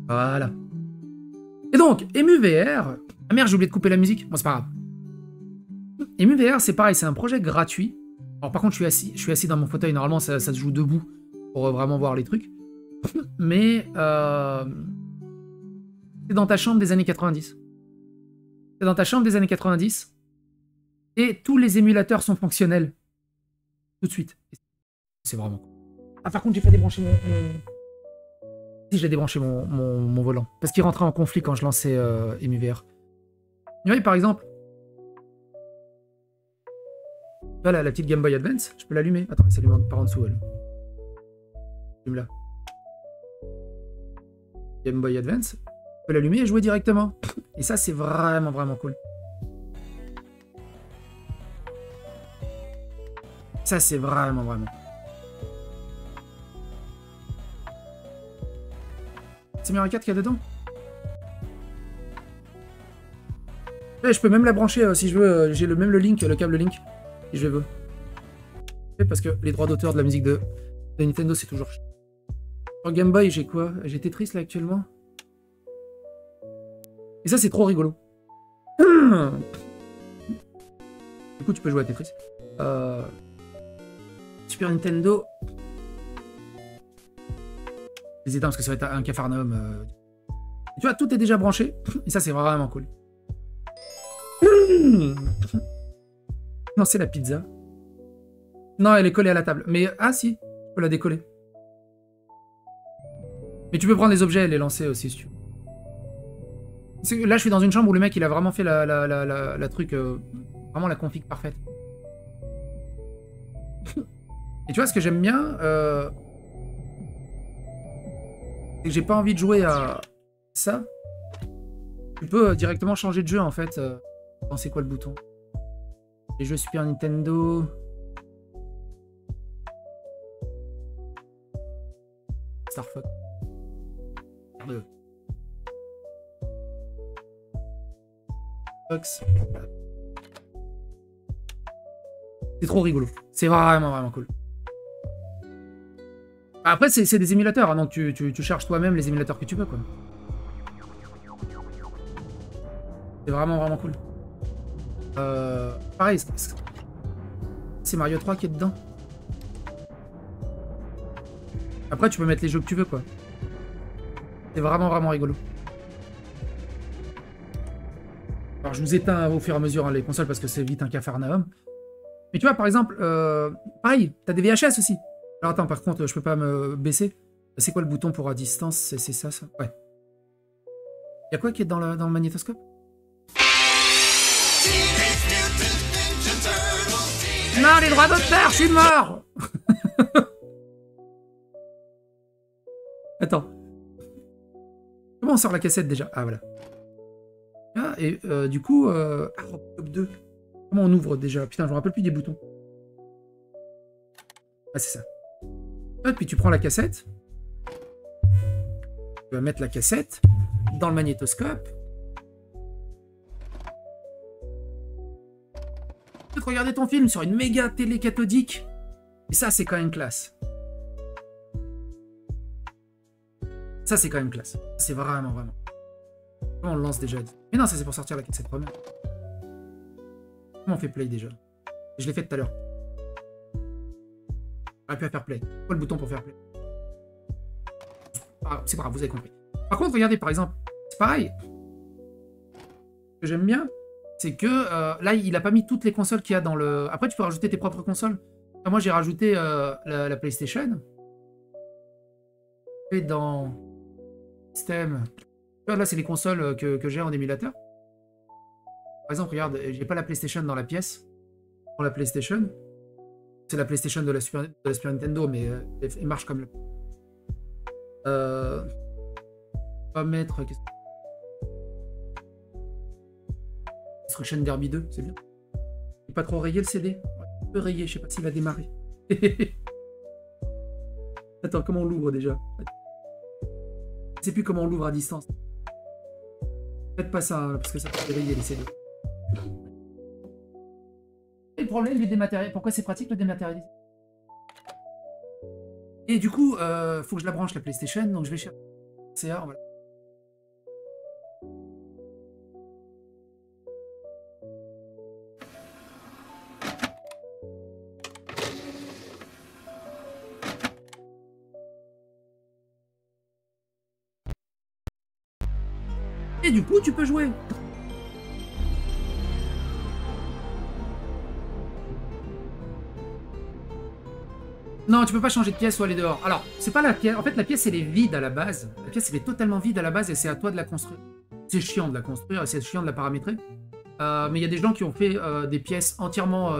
Voilà. Et donc, EmuVR... Ah merde, j'ai oublié de couper la musique. Bon, c'est pas grave. EmuVR, c'est pareil, c'est un projet gratuit. Alors par contre, je suis assis dans mon fauteuil. Normalement, ça se joue debout pour vraiment voir les trucs. Mais c'est dans ta chambre des années 90. C'est dans ta chambre des années 90. Et tous les émulateurs sont fonctionnels. Tout de suite. C'est vraiment cool. Ah, par contre, j'ai pas débranché mon... Si, j'ai débranché mon volant. Parce qu'il rentrait en conflit quand je lançais EmuVR. Vous voyez, par exemple... Voilà, la petite Game Boy Advance. Je peux l'allumer. Attends, elle s'allume par en dessous, elle. Allume-la. Game Boy Advance. Je peux l'allumer et jouer directement. Et ça, c'est vraiment, vraiment cool. Ça, c'est vraiment, vraiment. C'est Mario 4 qu'il y a dedans. Ouais, je peux même la brancher si je veux. J'ai même le link, le câble link, si je veux. Parce que les droits d'auteur de la musique de Nintendo, c'est toujours chiant. Sur Game Boy, j'ai quoi? J'ai Tetris là actuellement. Et ça, c'est trop rigolo. Du coup, tu peux jouer à Tetris. Super Nintendo. Les éteins parce que ça va être un cafarnaum. Tu vois, tout est déjà branché. Et ça, c'est vraiment cool. Non, c'est la pizza. Non, elle est collée à la table. Mais, ah si, je peux la décoller. Mais tu peux prendre les objets et les lancer aussi, si tu veux. Là, je suis dans une chambre où le mec, il a vraiment fait la truc... vraiment la config parfaite. Et tu vois, ce que j'aime bien... c'est que j'ai pas envie de jouer à ça. Tu peux directement changer de jeu, en fait. C'est quoi le bouton? Les jeux Super Nintendo... Star Fox. Fox. C'est trop rigolo. C'est vraiment, vraiment cool. Après, c'est des émulateurs, hein, donc tu charges toi-même les émulateurs que tu veux, quoi. C'est vraiment, vraiment cool. Pareil, c'est Mario 3 qui est dedans. Après, tu peux mettre les jeux que tu veux, quoi. C'est vraiment, vraiment rigolo. Alors, je vous éteins au fur et à mesure hein, les consoles parce que c'est vite un cafarnaum. Mais tu vois, par exemple, pareil, t'as des VHS aussi. Alors, attends, par contre, je peux pas me baisser. C'est quoi le bouton pour à distance? C'est ça, ça? Ouais. Y'a quoi qui est dans le magnétoscope? Non, les droits d'auteur, je suis mort. Attends. Comment on sort la cassette déjà? Ah, voilà. Ah, et du coup... Ah, Robocop 2. Comment on ouvre déjà? Putain, je me rappelle plus des boutons. Ah, c'est ça. Et puis tu prends la cassette. Tu vas mettre la cassette dans le magnétoscope. Tu peux regarder ton film sur une méga télé cathodique. Et ça, c'est quand même classe. Ça, c'est quand même classe. C'est vraiment, vraiment. Comment on le lance déjà? Mais non, ça, c'est pour sortir la cassette première. Comment on fait play déjà? Je l'ai fait tout à l'heure. J'aurais pu faire play. Quoi le bouton pour faire play? Ah, c'est pas grave, vous avez compris. Par contre, regardez, par exemple, c'est pareil. Ce que j'aime bien, c'est que là, il a pas mis toutes les consoles qu'il y a dans le... Après, tu peux rajouter tes propres consoles. Enfin, moi, j'ai rajouté la PlayStation. Et dans... Système... Là, c'est les consoles que j'ai en émulateur. Par exemple, regarde, j'ai pas la PlayStation dans la pièce. Pour la PlayStation. C'est la PlayStation de la Super Nintendo, mais elle marche comme le... On va mettre... Destruction Derby 2, c'est bien. Il n'est pas trop rayé le CD. Ouais, un peu rayé, je sais pas s'il va démarrer. Attends, comment on l'ouvre déjà? Je sais plus comment on l'ouvre à distance. Faites pas ça, hein, parce que ça peut rayer les CD. Et le problème du dématérialisé, pourquoi c'est pratique le dématérialisé? Et du coup, faut que je la branche la PlayStation, donc je vais chercher CA, voilà. Et du coup, tu peux jouer. Non, tu peux pas changer de pièce ou aller dehors. Alors, c'est pas la pièce. En fait, la pièce, elle est vide à la base. La pièce, elle est totalement vide à la base et c'est à toi de la construire. C'est chiant de la construire et c'est chiant de la paramétrer. Mais il y a des gens qui ont fait des pièces entièrement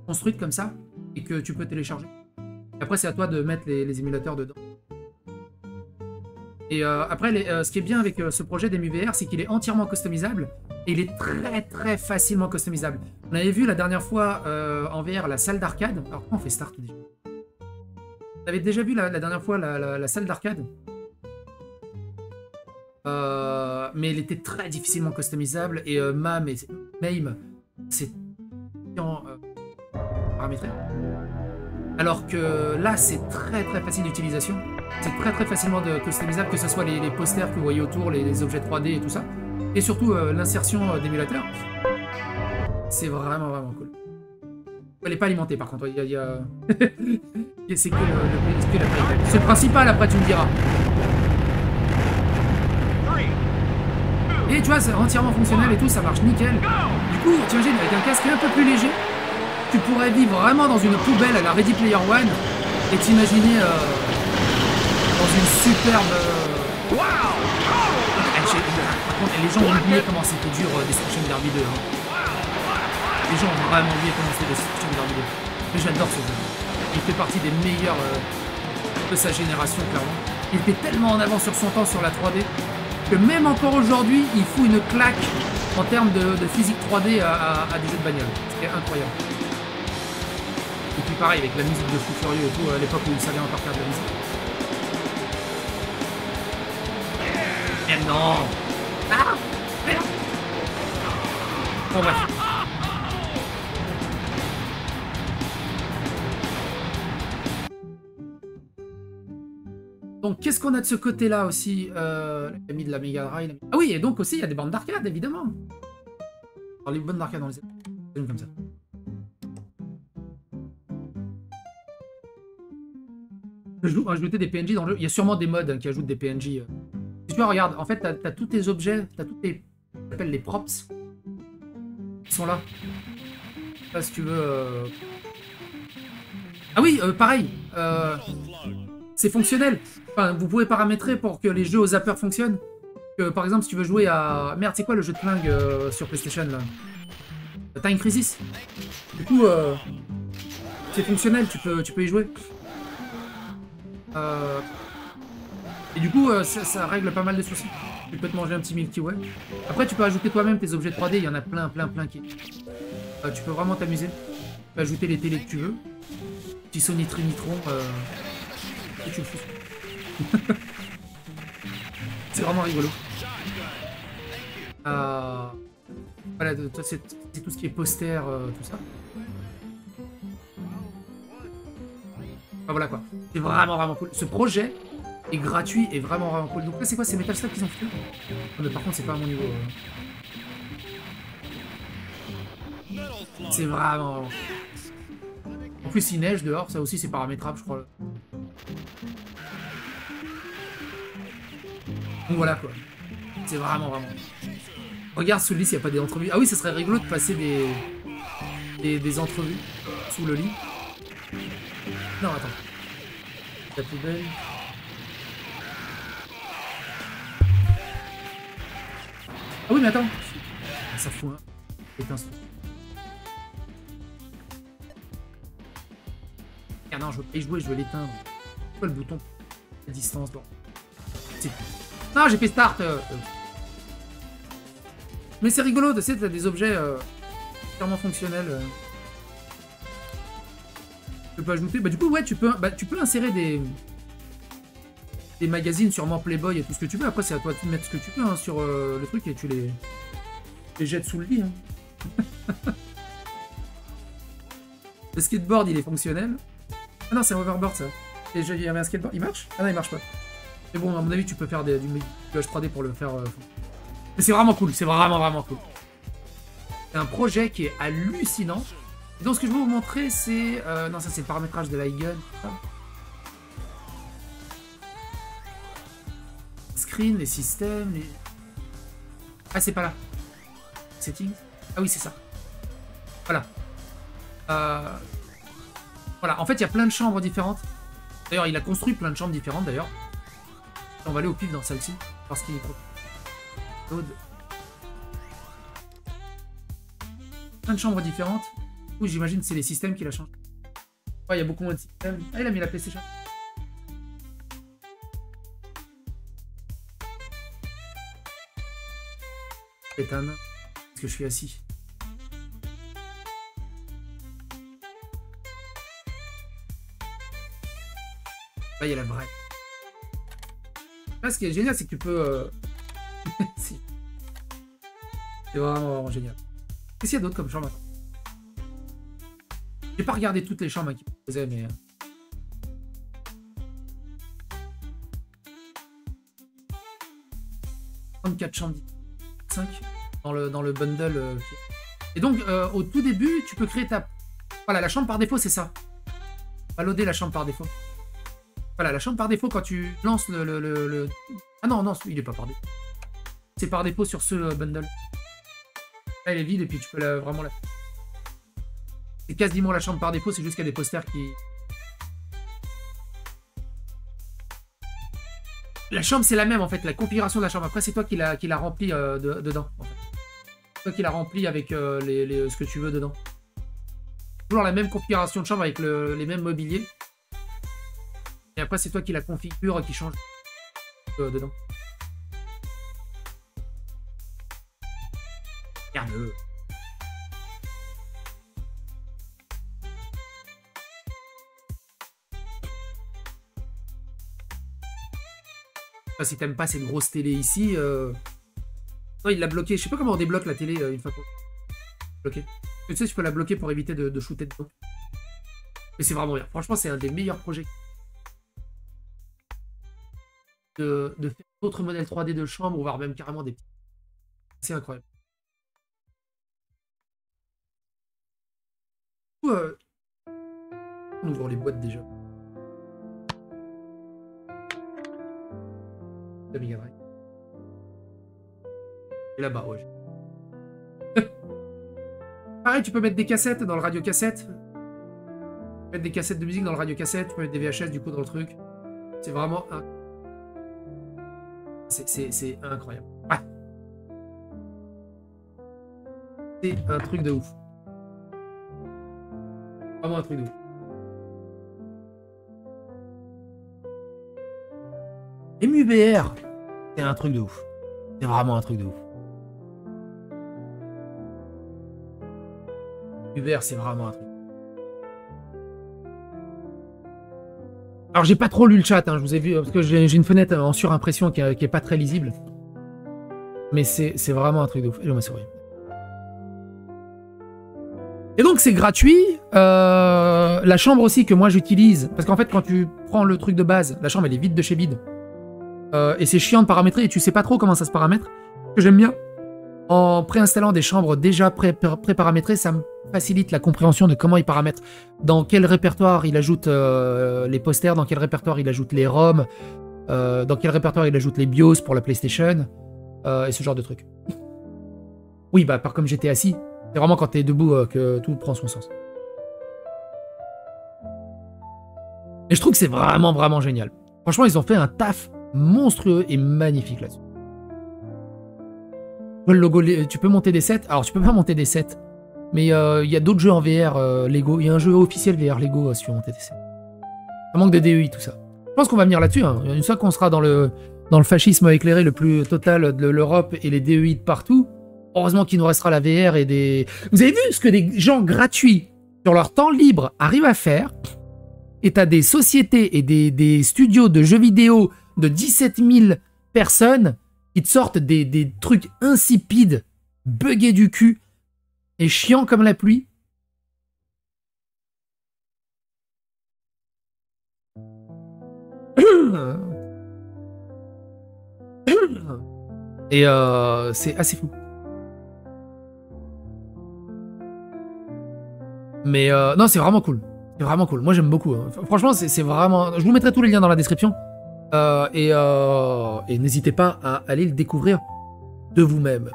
construites comme ça et que tu peux télécharger. Et après, c'est à toi de mettre les émulateurs dedans. Et après, ce qui est bien avec ce projet d'EmuVR, c'est qu'il est entièrement customisable et il est très très facilement customisable. On avait vu la dernière fois en VR la salle d'arcade. Alors, comment on fait start déjà? On avait déjà vu la dernière fois la salle d'arcade. Mais elle était très difficilement customisable et MAME, c'est paramétré. Alors que là, c'est très très facile d'utilisation. C'est très très facilement customisable, que ce soit les posters que vous voyez autour, les objets 3D et tout ça. Et surtout l'insertion d'émulateurs. C'est vraiment vraiment cool. Elle n'est pas alimentée par contre. C'est que la c'est le principal, après tu me diras. Et tu vois, c'est entièrement fonctionnel et tout, ça marche nickel. Du coup, t'imagines, avec un casque un peu plus léger, tu pourrais vivre vraiment dans une poubelle à la Ready Player One et t'imaginer dans une superbe... Par contre, les gens ont oublié comment c'était dur Destruction Derby 2. Hein. Les gens ont vraiment oublié comment c'était Destruction Derby 2. Mais j'adore ce jeu. Il fait partie des meilleurs de sa génération, clairement. Il était tellement en avance sur son temps sur la 3D que même encore aujourd'hui, il fout une claque en termes de physique 3D à des jeux de bagnole. C'était incroyable. Et puis pareil, avec la musique de Fou Furieux et tout, à l'époque où il savait encore faire de la musique. Mais non! Ah! Merde! Bon bref. Donc qu'est-ce qu'on a de ce côté-là aussi? L'ami de la Mega Drive. Ah oui, et donc aussi il y a des bandes d'arcade, évidemment. Alors les bandes d'arcade dans les... comme ça. Ajouter des PNJ dans le jeu. Il y a sûrement des mods qui ajoutent des PNJ. Si tu vois, regarde, en fait, t'as tous tes objets, t'as tous tes... On appelle les props. Ils sont là. Je sais pas si tu veux... Ah oui, pareil. C'est fonctionnel. Enfin, vous pouvez paramétrer pour que les jeux au zapper fonctionnent. Que, par exemple, si tu veux jouer à... Merde, c'est quoi le jeu de flingue sur PlayStation, là? Time Crisis. Du coup, c'est fonctionnel, tu peux y jouer. Et du coup, ça règle pas mal de soucis. Tu peux te manger un petit Milky Way. Après, tu peux ajouter toi-même tes objets 3D. Il y en a plein qui... tu peux vraiment t'amuser. Tu peux ajouter les télés que tu veux. Petit Sony Trinitron. Et tu le fous. C'est vraiment rigolo. Voilà, c'est tout ce qui est poster, tout ça. Enfin, voilà quoi. C'est vraiment cool. Ce projet est gratuit et vraiment cool. Donc là, c'est quoi? C'est Metal Slug qu'ils ont fait? Mais par contre, c'est pas à mon niveau. C'est vraiment... En plus, il neige dehors. Ça aussi, c'est paramétrable, je crois. Donc voilà quoi. C'est vraiment... Regarde sous le lit s'il n'y a pas des entrevues. Ah oui, ça serait rigolo de passer des entrevues sous le lit. Non, attends. La poubelle. Ah oui, mais attends. Ça fout, hein. Éteins. Ah non, je veux pas y jouer, je veux l'éteindre. C'est quoi le bouton? La distance, bon. Non, j'ai fait start. Mais c'est rigolo, tu sais, t'as des objets clairement fonctionnels. Tu peux ajouter. Bah du coup, ouais, tu peux insérer des magazines, sûrement Playboy et tout ce que tu veux. Après, c'est à toi de mettre ce que tu veux hein, sur le truc et tu les jettes sous le lit. Hein. Le skateboard, il est fonctionnel. Ah non, c'est un hoverboard, ça. Et il y avait un skateboard. Il marche? Ah non, il marche pas. Mais bon, à mon avis, tu peux faire du modulage 3D pour le faire. Mais c'est vraiment cool. C'est vraiment cool. C'est un projet qui est hallucinant. Et donc, ce que je vais vous montrer, c'est... non, ça, c'est le paramétrage de l'iGun. Screen, les systèmes, les... Ah, c'est pas là. Settings. Ah oui, c'est ça. Voilà. Voilà, en fait, il y a plein de chambres différentes. D'ailleurs, il a construit plein de chambres différentes, d'ailleurs. On va aller au pif dans celle-ci, parce qu'il est trop... Load. Plein de chambres différentes. Oui, j'imagine que c'est les systèmes qu'il a changé. Ouais, il y a beaucoup moins de systèmes. Ah, il a mis la PlayStation. Éteindre. Parce que je suis assis. Là, il y a la vraie. Là, ce qui est génial, c'est que tu peux... si. C'est vraiment génial. Qu'est-ce qu'il y a d'autre comme chambre? J'ai pas regardé toutes les chambres qui proposaient, mais... 34 chambres. 5 dans le bundle. Et donc, au tout début, tu peux créer ta... Voilà, la chambre par défaut, c'est ça. On va loader la chambre par défaut. Voilà, la chambre par défaut, quand tu lances le... Ah non, non, il est pas par défaut. C'est par défaut sur ce bundle. Là, elle est vide, et puis tu peux vraiment la... C'est quasiment la chambre par défaut, c'est juste qu'il y a des posters qui... La chambre, c'est la même, en fait, la configuration de la chambre. Après, c'est toi qui l'a rempli dedans, en fait. C'est toi qui l'a rempli avec ce que tu veux dedans. Toujours la même configuration de chambre avec les mêmes mobiliers. Et après, c'est toi qui la configure, qui change dedans. Regarde-le. Si t'aimes pas cette grosse télé ici, non, il l'a bloqué. Je sais pas comment on débloque la télé une fois qu'on bloqué. Tu sais, tu peux la bloquer pour éviter de shooter dedans. Mais c'est vraiment bien. Franchement, c'est un des meilleurs projets. De faire d'autres modèles 3D de chambre, voire même carrément des petits. C'est incroyable. On ouvre les boîtes déjà. De Mega Drive. Et là-bas, ouais. Pareil, tu peux mettre des cassettes dans le radio-cassette. Mettre des cassettes de musique dans le radio-cassette. Tu peux mettre des VHS du coup dans le truc. C'est vraiment... C'est incroyable. Ouais. C'est un truc de ouf. Vraiment un truc de ouf. MUBR, c'est un truc de ouf. C'est vraiment un truc de ouf. MUBR, c'est vraiment un truc. Alors, j'ai pas trop lu le chat, hein, je vous ai vu, parce que j'ai une fenêtre en surimpression qui est pas très lisible. Mais c'est vraiment un truc de ouf. Et ma souris. Et donc, c'est gratuit. La chambre aussi que moi j'utilise, parce qu'en fait, quand tu prends le truc de base, la chambre, elle est vide de chez vide. Et c'est chiant de paramétrer, et tu sais pas trop comment ça se paramètre. Ce que j'aime bien, en préinstallant des chambres déjà pré-paramétrées, ça me facilite la compréhension de comment il paramètre. Dans quel répertoire il ajoute les posters, dans quel répertoire il ajoute les ROM, dans quel répertoire il ajoute les BIOS pour la PlayStation, et ce genre de trucs. Oui, bah, comme j'étais assis, c'est vraiment quand t'es debout que tout prend son sens. Et je trouve que c'est vraiment génial. Franchement, ils ont fait un taf monstrueux et magnifique là-dessus. Le logo, tu peux monter des sets. Alors, tu peux pas monter des sets. Mais il y a d'autres jeux en VR Lego. Il y a un jeu officiel VR Lego si tu veux monter des sets. Ça manque de DEI, tout ça. Je pense qu'on va venir là-dessus. Hein. Une fois qu'on sera dans le fascisme éclairé le plus total de l'Europe et les DEI de partout, heureusement qu'il nous restera la VR et des... Vous avez vu ce que des gens gratuits, sur leur temps libre, arrivent à faire? Et t'as des sociétés et des studios de jeux vidéo de 17 000 personnes qui te sortent des trucs insipides, buggés du cul et chiants comme la pluie. Et c'est assez fou. Mais non, c'est vraiment cool. C'est vraiment cool. Moi, j'aime beaucoup. Hein. Franchement, c'est vraiment... Je vous mettrai tous les liens dans la description. Et n'hésitez pas à aller le découvrir de vous-même.